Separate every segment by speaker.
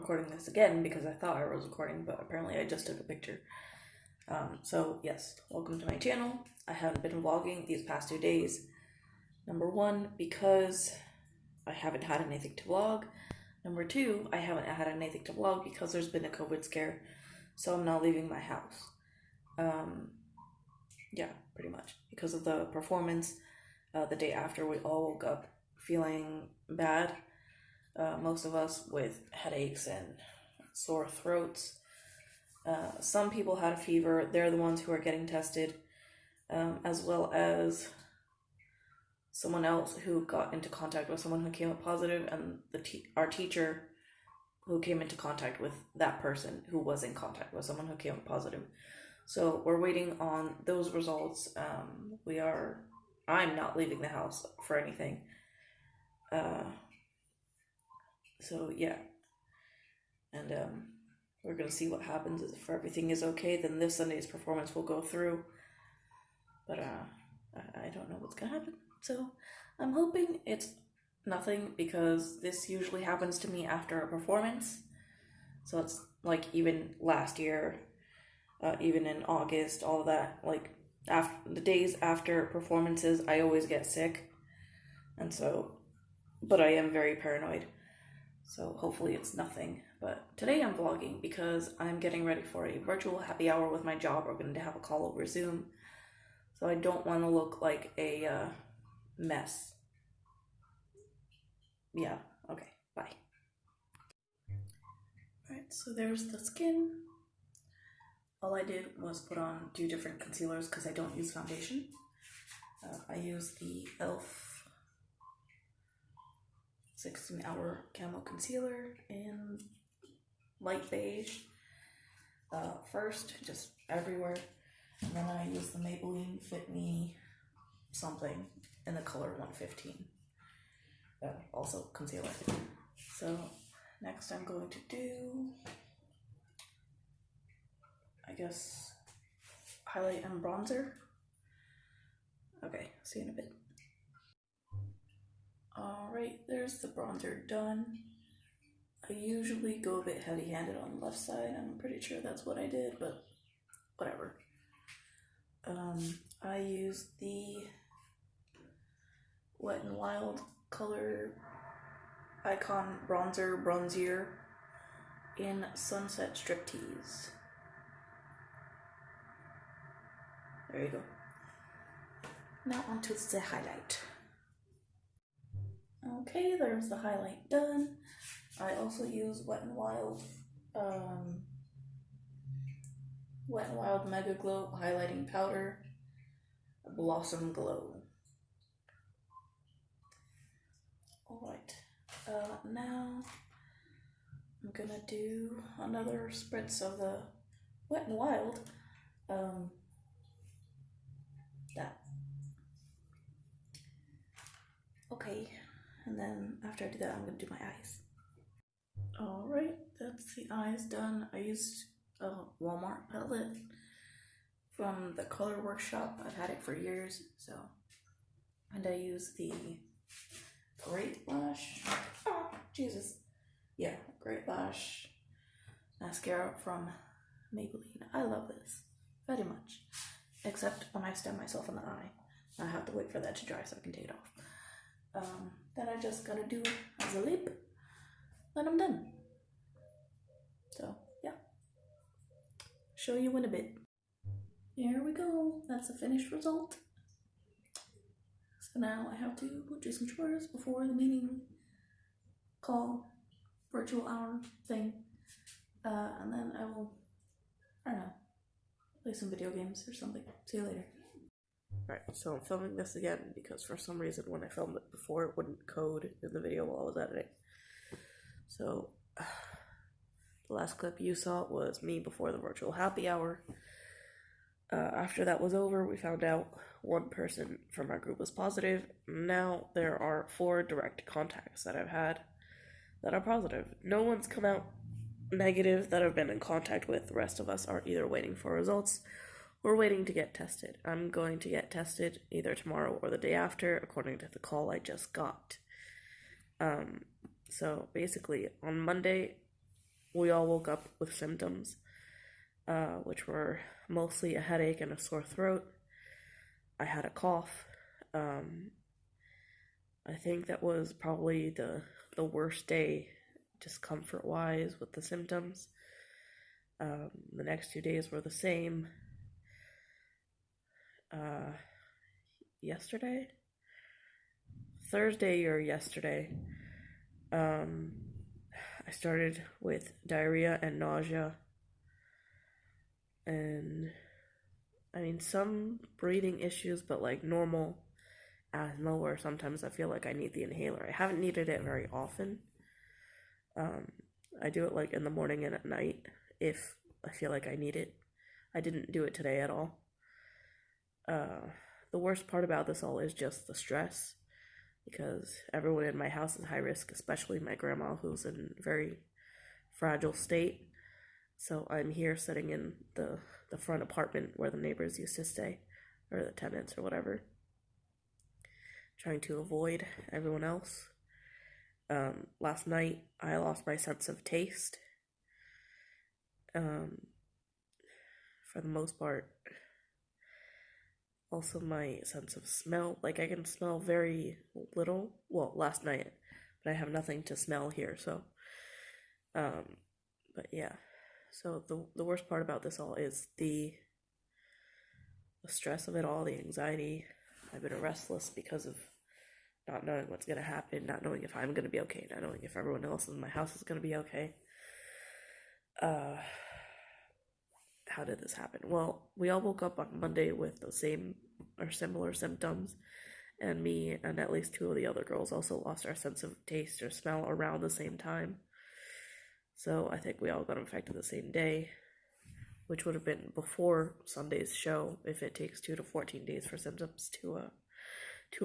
Speaker 1: recording this again because I thought I was recording, but apparently I just took a picture. So yes, welcome to my channel. I haven't been vlogging these past 2 days. Number one, because I haven't had anything to vlog. Number two, I haven't had anything to vlog because there's been a COVID scare, so I'm not leaving my house. Yeah, pretty much. Because of the performance, the day after, we all woke up feeling bad. Most of us with headaches and sore throats. Some people had a fever. They're the ones who are getting tested, as well as someone else who got into contact with someone who came up positive, and our teacher who came into contact with that person who was in contact with someone who came up positive. So we're waiting on those results. I'm not leaving the house for anything. So yeah, and we're gonna see what happens. If everything is okay, then this Sunday's performance will go through, but I don't know what's gonna happen, so I'm hoping it's nothing, because this usually happens to me after a performance. So it's like even last year, even in August, all of that, like after the days after performances, I always get sick, and so, but I am very paranoid. So hopefully it's nothing. But today I'm vlogging because I'm getting ready for a virtual happy hour with my job. We're going to have a call over Zoom. So I don't want to look like a mess. Yeah, okay, bye. Alright, so there's the skin. All I did was put on 2 different concealers because I don't use foundation. I use the e.l.f. 16-hour camo concealer in light beige first, just everywhere, and then I use the Maybelline Fit Me something in the color 115, also concealer. So next I'm going to do, I guess, highlight and bronzer. Okay, see you in a bit. Alright, there's the bronzer done. I usually go a bit heavy-handed on the left side. I'm pretty sure that's what I did, but whatever. I use the Wet n Wild color icon bronzier in Sunset Striptease. There you go. Now onto the highlight. Okay, there's the highlight done. I also use Wet n Wild Mega Glow highlighting powder, Blossom Glow. Alright, now I'm gonna do another spritz of the Wet n Wild, that. Okay. And then after I do that, I'm going to do my eyes. Alright, that's the eyes done. I used a Walmart palette from the Color Workshop. I've had it for years, so. And I use the Great Lash. Oh, Jesus. Yeah, Great Lash mascara from Maybelline. I love this very much. Except when I stab myself in the eye. I have to wait for that to dry so I can take it off. Then I just gotta do as a lip, then I'm done. So yeah, show you in a bit. Here we go, that's the finished result. So now I have to do some chores before the meeting call, virtual hour thing, and then I will, I don't know, play some video games or something. See you later. Right, so I'm filming this again because for some reason when I filmed it before it wouldn't code in the video while I was editing. So the last clip you saw was me before the virtual happy hour. After that was over, we found out one person from our group was positive. Now there are 4 direct contacts that I've had that are positive. No one's come out negative that I've been in contact with. The rest of us are either waiting for results or waiting to get tested. I'm going to get tested either tomorrow or the day after, according to the call I just got. So basically on Monday,
Speaker 2: we all woke up with symptoms, which were mostly a headache and a sore throat. I had a cough. I think that was probably the worst day, discomfort wise, with the symptoms. The next 2 days were the same. Yesterday, Thursday or yesterday, I started with diarrhea and nausea, and I mean some breathing issues, but like normal asthma where sometimes I feel like I need the inhaler. I haven't needed it very often. I do it like in the morning and at night if I feel like I need it. I didn't do it today at all. The worst part about this all is just the stress, because everyone in my house is high risk, especially my grandma, who's in a very fragile state. So I'm here sitting in the front apartment where the neighbors used to stay, or the tenants or whatever, trying to avoid everyone else. Last night I lost my sense of taste. For the most part. Also my sense of smell, like I can smell very little. Well, last night, but I have nothing to smell here, so but yeah. So the worst part about this all is the stress of it all, the anxiety. I've been restless because of not knowing what's gonna happen, not knowing if I'm gonna be okay, not knowing if everyone else in my house is gonna be okay. How did this happen? Well, we all woke up on Monday with the same or similar symptoms, and me and at least 2 of the other girls also lost our sense of taste or smell around the same time. So I think we all got infected the same day, which would have been before Sunday's show if it takes 2 to 14 days for symptoms to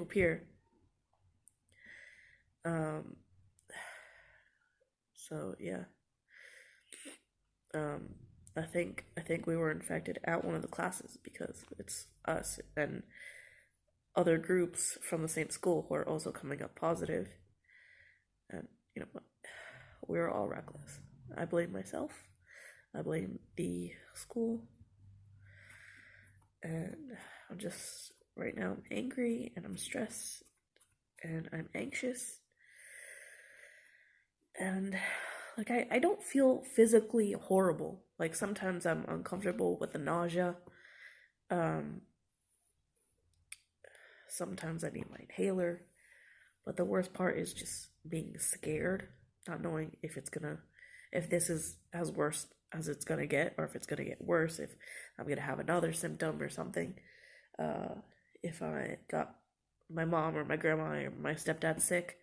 Speaker 2: appear. So yeah. I think we were infected at one of the classes because it's us and other groups from the same school who are also coming up positive. And you know, we were all reckless. I blame myself. I blame the school. And I'm just right now I'm angry and I'm stressed and I'm anxious. And like I don't feel physically horrible. Like sometimes I'm uncomfortable with the nausea. Sometimes I need my inhaler. But the worst part is just being scared, not knowing if this is as worse as it's gonna get, or if it's gonna get worse, if I'm gonna have another symptom or something. If I got my mom or my grandma or my stepdad sick.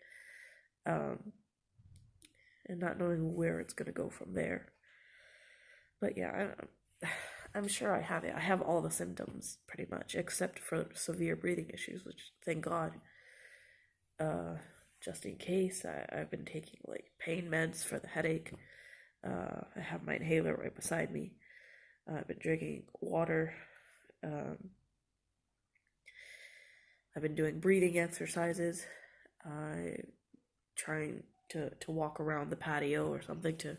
Speaker 2: And not knowing where it's gonna go from there. But yeah, I'm sure I have it. I have all the symptoms pretty much, except for severe breathing issues, which thank God. Just in case, I've been taking like pain meds for the headache. I have my inhaler right beside me. I've been drinking water. I've been doing breathing exercises. I'm trying to walk around the patio or something to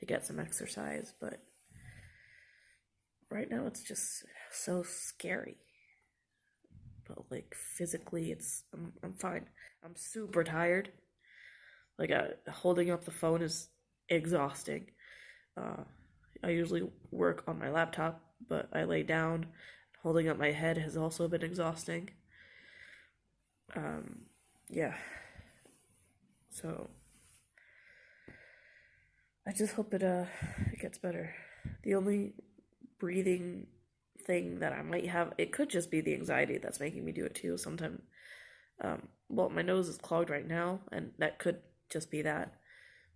Speaker 2: get some exercise, but right now it's just so scary. But like physically I'm fine. I'm super tired. Like holding up the phone is exhausting. I usually work on my laptop, but I lay down. Holding up my head has also been exhausting. Yeah. So I just hope it gets better. The only breathing thing that I might have, it could just be the anxiety that's making me do it too. Sometimes, well, my nose is clogged right now, and that could just be that.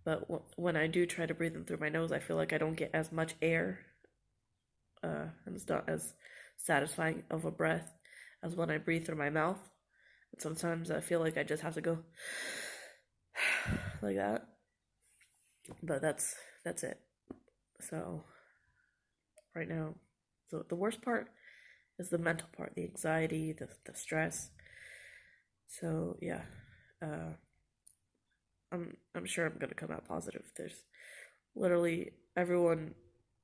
Speaker 2: But when I do try to breathe in through my nose, I feel like I don't get as much air, and it's not as satisfying of a breath as when I breathe through my mouth. And sometimes I feel like I just have to go like that. But that's it. So right now, so the worst part is the mental part, the anxiety, the stress. So yeah, I'm sure I'm gonna come out positive. There's Literally everyone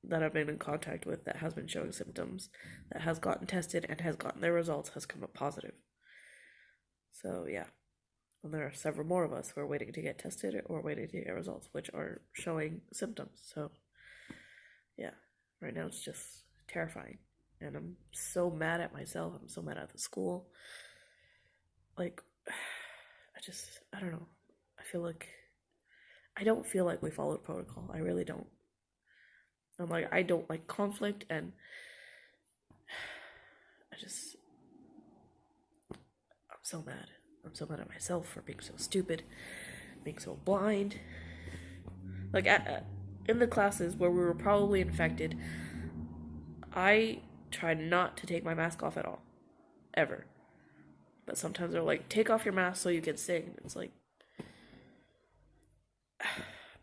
Speaker 2: that I've been in contact with that has been showing symptoms, that has gotten tested and has gotten their results, has come up positive. So yeah, and there are several more of us who are waiting to get tested or waiting to get results, which are showing symptoms. So yeah, right now it's just terrifying. And I'm so mad at myself. I'm so mad at the school. Like, I don't know. I don't feel like we followed protocol. I really don't. I'm like, I don't like conflict, and I'm so mad. I'm so mad at myself for being so stupid, being so blind. Like, in the classes where we were probably infected, I tried not to take my mask off at all. Ever. But sometimes they're like, take off your mask so you can sing. It's like,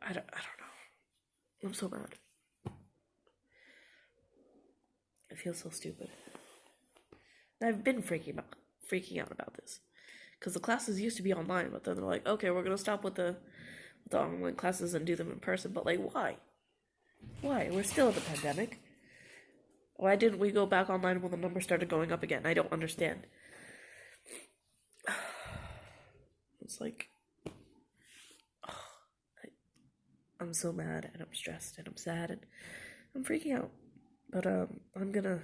Speaker 2: I don't know. I'm so mad. I feel so stupid. I've been freaking out about this. Because the classes used to be online, but then they're like, okay, we're going to stop with the online classes and do them in person. But like, why? Why? We're still in the pandemic. Why didn't we go back online when the numbers started going up again? I don't understand. It's like, I'm so mad and I'm stressed and I'm sad and I'm freaking out. But I'm gonna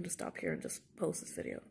Speaker 2: stop here and just post this video.